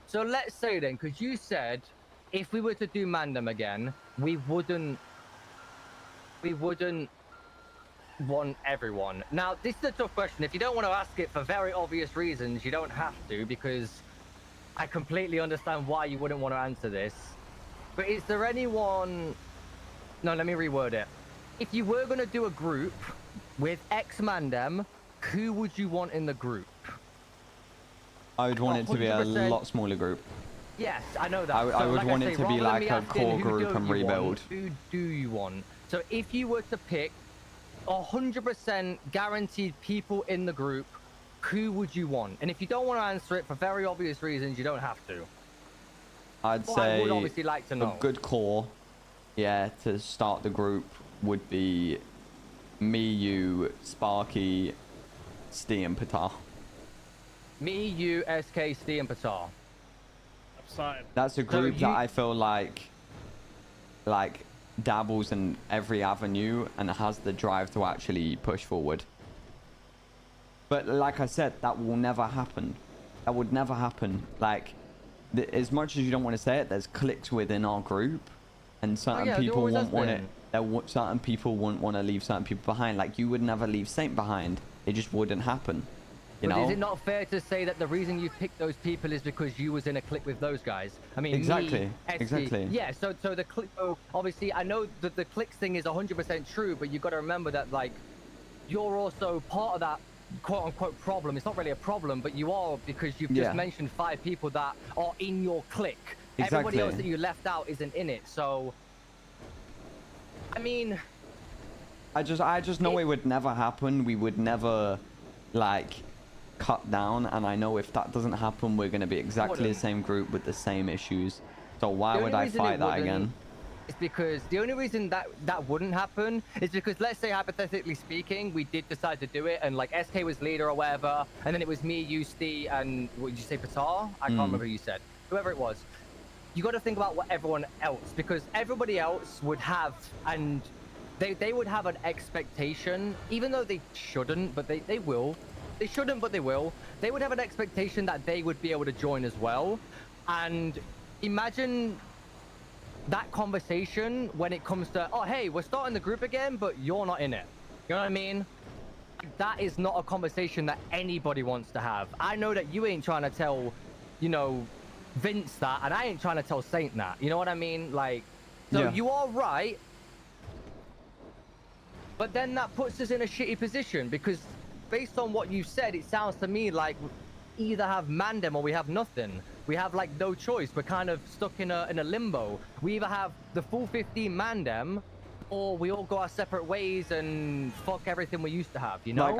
So let's say then, because you said if we were to do Mandem again, we wouldn't want everyone. Now, this is a tough question. If you don't want to ask it for very obvious reasons, you don't have to, because I completely understand why you wouldn't want to answer this. But is there anyone... No, let me reword it. If you were going to do a group with X Mandem, who would you want in the group? I would want it to be a 100%. lot smaller group. Yes, I know that. I would want it to be like a core group and rebuild. Who do you want? So if you were to pick 100% guaranteed people in the group, who would you want? And if you don't want to answer it for very obvious reasons, you don't have to. I'd say I would obviously like to know. A good core, yeah, to start the group would be me, you, Sparky, Stee, and Patar. Me, you, SK, Stee, and Patar. That's a group that I feel like dabbles in every avenue and has the drive to actually push forward. But like I said, that will never happen. That would never happen. Like, as much as you don't want to say it, there's cliques within our group, and certain people won't want it. Certain people won't want to leave certain people behind. Like, you would never leave Saint behind. It just wouldn't happen. You know? Is it not fair to say that the reason you picked those people is because you was in a clique with those guys? I mean, exactly. Exactly. Yeah. So the clique. So obviously, I know that the clique thing is 100% true, but you got to remember that like you're also part of that quote unquote problem. It's not really a problem, but you are, because you've just mentioned 5 people that are in your clique. Exactly. Everybody else that you left out isn't in it. So I mean, I just know it would never happen. We would never like cut down, and I know if that doesn't happen, we're going to be exactly the same group with the same issues. So why would I fight that again? It's because the only reason that wouldn't happen is because, let's say hypothetically speaking, we did decide to do it, and like SK was leader or whatever, and then it was me, you, Stee, and what did you say, Patar? I can't remember who you said. Whoever it was. You got to think about what everyone else, because everybody else would have, and they would have an expectation, even though they shouldn't, but they will. They shouldn't, but they will. They would have an expectation that they would be able to join as well. And imagine that conversation when it comes to, oh, hey, we're starting the group again, but you're not in it. You know what I mean? That is not a conversation that anybody wants to have. I know that you ain't trying to tell, you know, Vince that, and I ain't trying to tell Saint that. You know what I mean? Like, so you are right. But then that puts us in a shitty position, because based on what you said, it sounds to me like we either have Mandem or we have nothing. We have like no choice. We're kind of stuck in a limbo. We either have the full 15 Mandem, or we all go our separate ways and fuck everything we used to have, you know?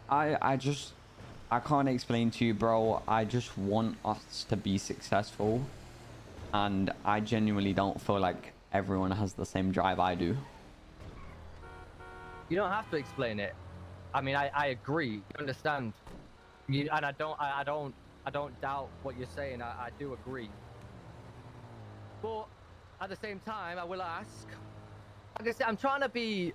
Like, I can't explain to you, bro. I just want us to be successful, and I genuinely don't feel like everyone has the same drive I do. You don't have to explain it. I mean, I agree. You understand? And I don't doubt what you're saying. I do agree. But at the same time, I will ask. Like I said, I'm trying to be.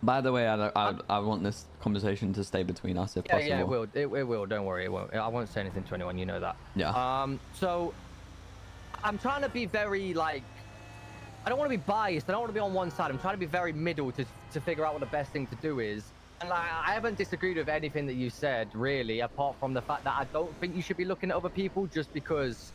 By the way, I want this conversation to stay between us if possible. Yeah, it will. It will. Don't worry. It won't. I won't say anything to anyone. You know that. Yeah. So I'm trying to be very like. I don't want to be biased. I don't want to be on one side. I'm trying to be very middle to figure out what the best thing to do is. And like, I haven't disagreed with anything that you said, really, apart from the fact that I don't think you should be looking at other people just because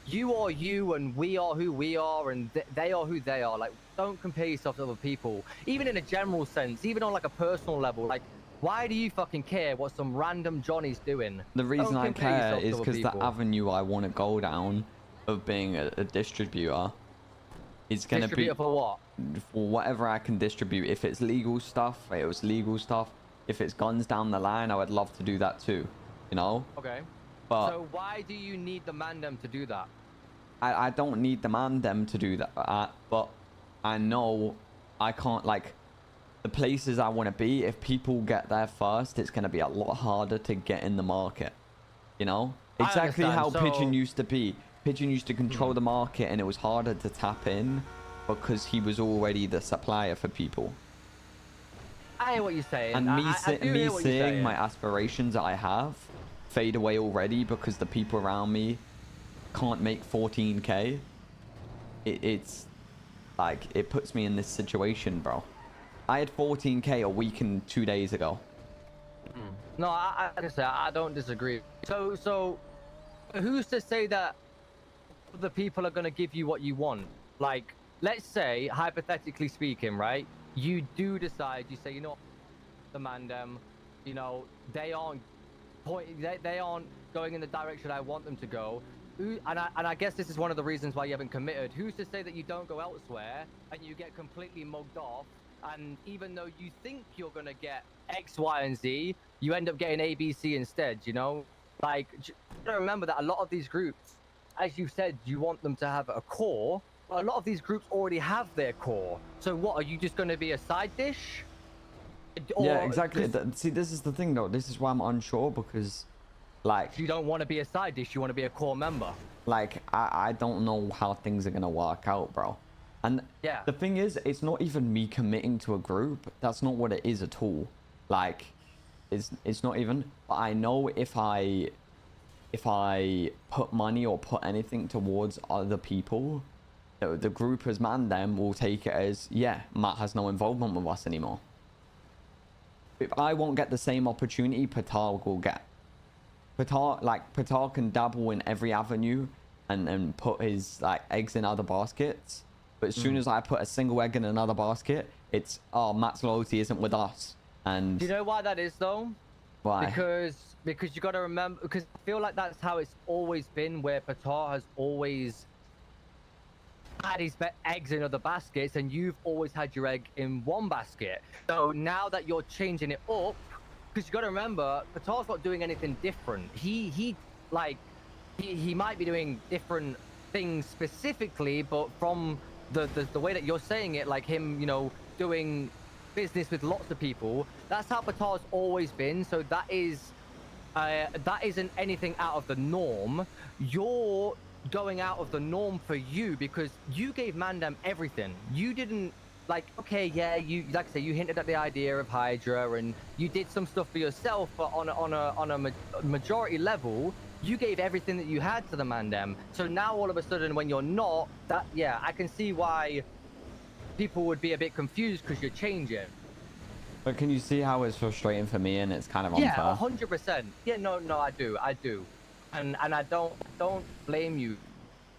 you are you and we are who we are and they are who they are. Like, don't compare yourself to other people, even in a general sense, even on like a personal level. Like, why do you fucking care what some random Johnny's doing? The reason I care is because the avenue I want to go down of being a distributor is going to be for what? For whatever I can distribute. If it's legal stuff, it was legal stuff. If it's guns down the line, I would love to do that too, you know? Okay. But so why do you need the Mandem to do that? I don't need the Mandem to do that, but I know I can't, like, the places I want to be, if people get there first, it's going to be a lot harder to get in the market, you know? Exactly how Pigeon used to be. Pigeon used to control the market, and it was harder to tap in because he was already the supplier for people. I hear what you're saying. And I do me hear what you're seeing saying. my aspirations that I have fade away already because the people around me can't make 14k. It's like, it puts me in this situation, bro. I had 14k a week and 2 days ago. No, like I said, I don't disagree. So who's to say that the people are going to give you what you want? Like, let's say, hypothetically speaking, right? You do decide, you say, you know, the Mandem, you know, they aren't they aren't going in the direction I want them to go. And I guess this is one of the reasons why you haven't committed. Who's to say that you don't go elsewhere and you get completely mugged off? And even though you think you're going to get X, Y, and Z, you end up getting A, B, C instead, you know? Like, you gotta remember that a lot of these groups, as you said, you want them to have a core. But a lot of these groups already have their core. So what, are you just going to be a side dish? Yeah, exactly. See, this is the thing, though. This is why I'm unsure, because, like... You don't want to be a side dish, you want to be a core member. Like, I don't know how things are going to work out, bro. And yeah, the thing is, it's not even me committing to a group. That's not what it is at all. Like, it's not even... But I know if I put money or put anything towards other people, the group as Mandem will take it as, yeah, Matt has no involvement with us anymore. If I won't get the same opportunity Patar will get. Patar can dabble in every avenue and put his like eggs in other baskets. But as soon as I put a single egg in another basket, it's, oh, Matt's loyalty isn't with us. And do you know why that is though? Why? Because you got to remember, because I feel like that's how it's always been, where Patar has always had his eggs in other baskets and you've always had your egg in one basket. So now that you're changing it up, because you got to remember, Patar's not doing anything different. He might be doing different things specifically, but from the way that you're saying it, like him, you know, doing business with lots of people, that's how Patar's always been. So that isn't anything out of the norm. You're going out of the norm for you because you gave Mandem everything. You didn't, like, okay, yeah, you, like I say, you hinted at the idea of Hydra and you did some stuff for yourself, but on a majority level, you gave everything that you had to the Mandem. So now all of a sudden when you're not, that, yeah, I can see why people would be a bit confused because you're changing. But can you see how it's frustrating for me and it's kind of unfair? Yeah, 100%. Yeah, no, I do. And I don't blame you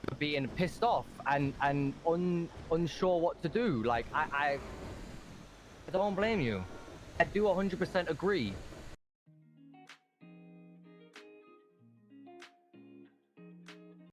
for being pissed off and unsure what to do. Like I don't blame you. I do 100% agree.